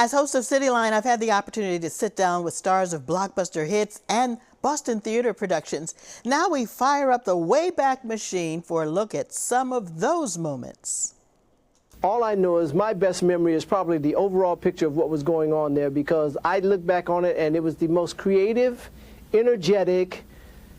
As host of Cityline, I've had the opportunity to sit down with stars of blockbuster hits and Boston theater productions. Now we fire up the Wayback Machine for a look at some of those moments. All I know is my best memory is probably the overall picture of what was going on there, because I look back on it and it was the most creative, energetic,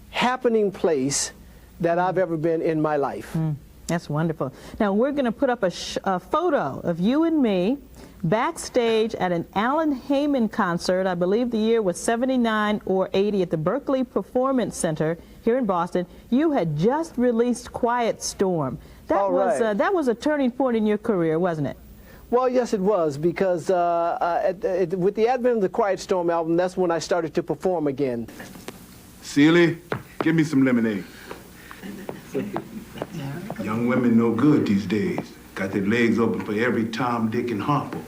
happening place that I've ever been in my life. That's wonderful. Now we're going to put up a photo of you and me backstage at an Alan Heyman concert. I believe the year was 79 or 80 at the Berkeley Performance Center here in Boston. You had just released Quiet Storm. That was a turning point in your career, wasn't it? Well, yes, it was, because with the advent of the Quiet Storm album, that's when I started to perform again. Sealy, give me some lemonade. Young women no good these days. Got their legs open for every Tom, Dick, and Harper.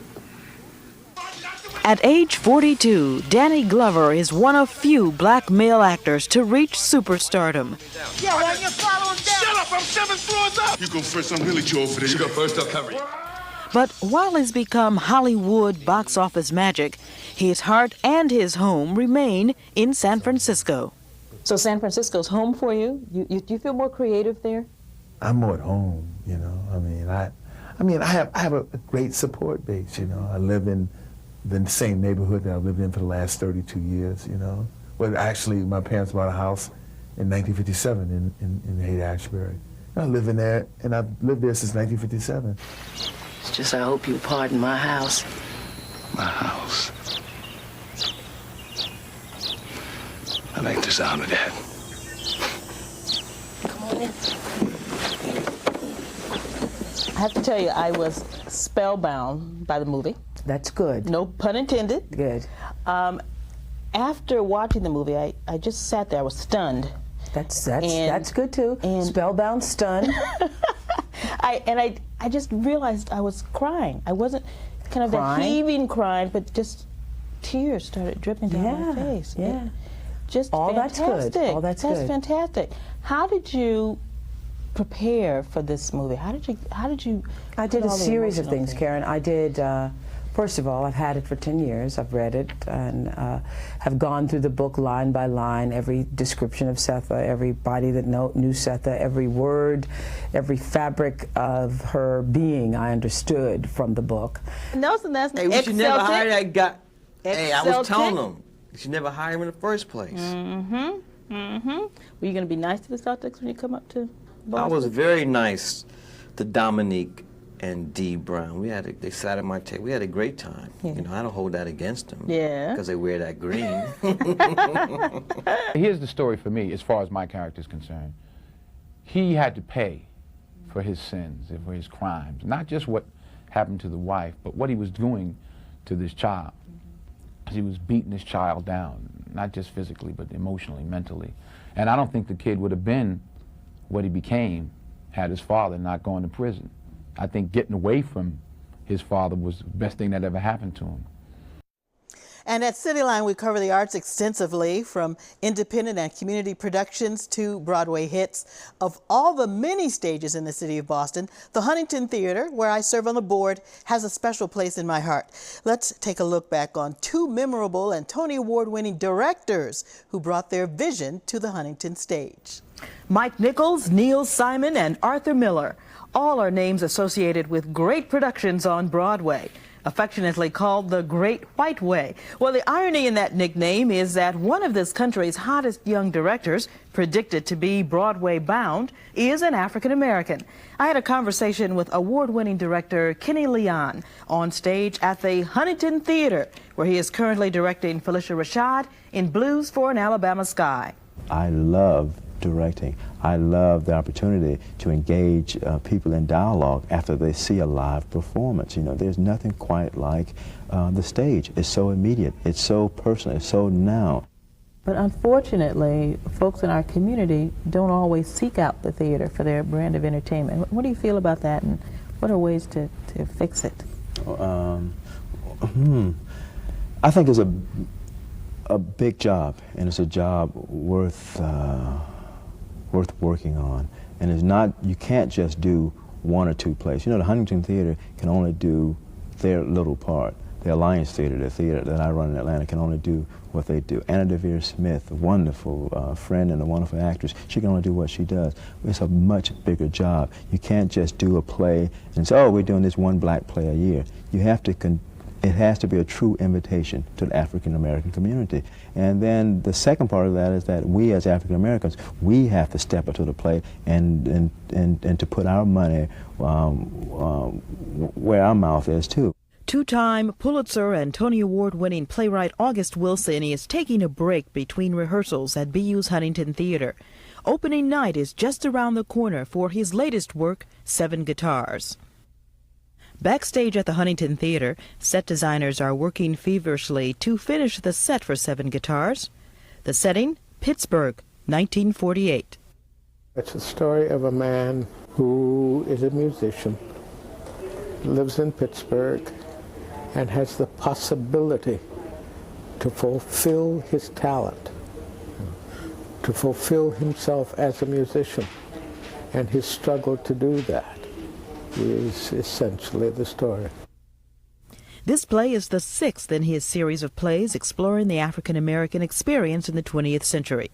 At age 42, Danny Glover is one of few black male actors to reach superstardom. Yeah, well, you're following down. Shut up, I'm 7 floors up. You go first, I'm really too old for this. You go first, I'll cover you. But while he's become Hollywood box office magic, his heart and his home remain in San Francisco. So San Francisco's home for you? Do you feel more creative there? I'm more at home, you know. I have a great support base, you know. I live in the same neighborhood that I've lived in for the last 32 years, you know. Well, actually, my parents bought a house in 1957 in Haight-Ashbury. I live in there, and I've lived there since 1957. It's just I hope you pardon my house. My house. I like the sound of that. Come on in. I have to tell you, I was spellbound by the movie. That's good. No pun intended. Good. After watching the movie, I just sat there. I was stunned. That's good too. And spellbound, stunned. I just realized I was crying. I wasn't kind of that heaving crying, but just tears started dripping down my face. Yeah. Just all fantastic. That's good. All that's good. That's fantastic. How did you prepare for this movie? How did you? I did a series of things, Karen. I did. First of all, I've had it for 10 years. I've read it and have gone through the book line by line, every description of Sethe, everybody that knew Sethe, every word, every fabric of her being I understood from the book. Nelson, that's hey, we should never hire that guy. Hey, I was telling them, you should never hire him in the first place. Were you going to be nice to the Celtics when you come up to Boston? I was very nice to Dominique and Dee Brown. They sat at my table. We had a great time. Yeah. You know, I don't hold that against them. Yeah. Because they wear that green. Here's the story for me, as far as my character is concerned. He had to pay for his sins, for his crimes. Not just what happened to the wife, but what he was doing to this child. He was beating this child down, not just physically, but emotionally, mentally. And I don't think the kid would have been what he became had his father not gone to prison. I think getting away from his father was the best thing that ever happened to him. And at Cityline, we cover the arts extensively, from independent and community productions to Broadway hits. Of all the many stages in the city of Boston, the Huntington Theater, where I serve on the board, has a special place in my heart. Let's take a look back on two memorable and Tony Award-winning directors who brought their vision to the Huntington stage. Mike Nichols, Neil Simon, and Arthur Miller. All are names associated with great productions on Broadway, affectionately called the Great White Way. Well, the irony in that nickname is that one of this country's hottest young directors, predicted to be Broadway bound, is an African American. I had a conversation with award-winning director Kenny Leon on stage at the Huntington Theater, where he is currently directing Phylicia Rashad in Blues for an Alabama Sky. I love directing. I love the opportunity to engage people in dialogue after they see a live performance. You know, there's nothing quite like the stage. It's so immediate, it's so personal, it's so now. But unfortunately, folks in our community don't always seek out the theater for their brand of entertainment. What do you feel about that, and what are ways to fix it? I think it's a big job, and it's a job worth working on. And it's not, you can't just do one or two plays. You know, the Huntington Theater can only do their little part. the Alliance Theater, the theater that I run in Atlanta, can only do what they do. Anna Deavere Smith, a wonderful friend and a wonderful actress, she can only do what she does. It's a much bigger job. You can't just do a play and say, oh, we're doing this one black play a year. You have to it has to be a true invitation to the African American community. And then the second part of that is that we as African Americans, we have to step up to the plate and to put our money where our mouth is too. Two-time Pulitzer and Tony Award-winning playwright August Wilson is taking a break between rehearsals at BU's Huntington Theater. Opening night is just around the corner for his latest work, 7 Guitars. Backstage at the Huntington Theater, set designers are working feverishly to finish the set for 7 Guitars. The setting, Pittsburgh, 1948. It's a story of a man who is a musician, lives in Pittsburgh, and has the possibility to fulfill his talent, to fulfill himself as a musician, and his struggle to do that is essentially the story. This play is the 6th in his series of plays exploring the African American experience in the 20th century.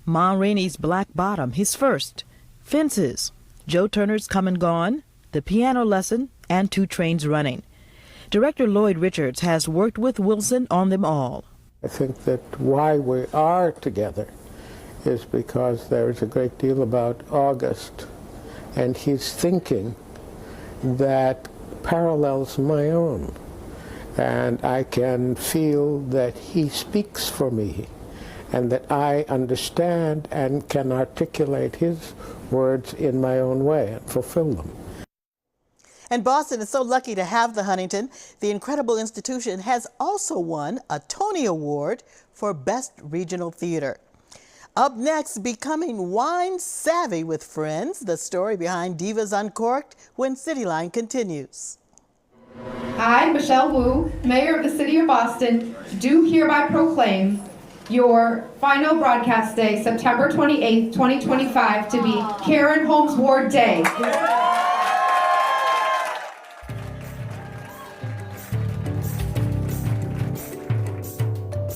Ma Rainey's Black Bottom, his first, Fences, Joe Turner's Come and Gone, The Piano Lesson, and 2 Trains Running. Director Lloyd Richards has worked with Wilson on them all. I think that why we are together is because there is a great deal about August and his thinking that parallels my own. And I can feel that he speaks for me and that I understand and can articulate his words in my own way and fulfill them. And Boston is so lucky to have the Huntington. The incredible institution has also won a Tony Award for Best Regional Theater. Up next, becoming wine savvy with friends, the story behind Divas Uncorked when Cityline continues. I, Michelle Wu, Mayor of the City of Boston, do hereby proclaim your final broadcast day, September 28th, 2025, to be Karen Holmes Ward Day.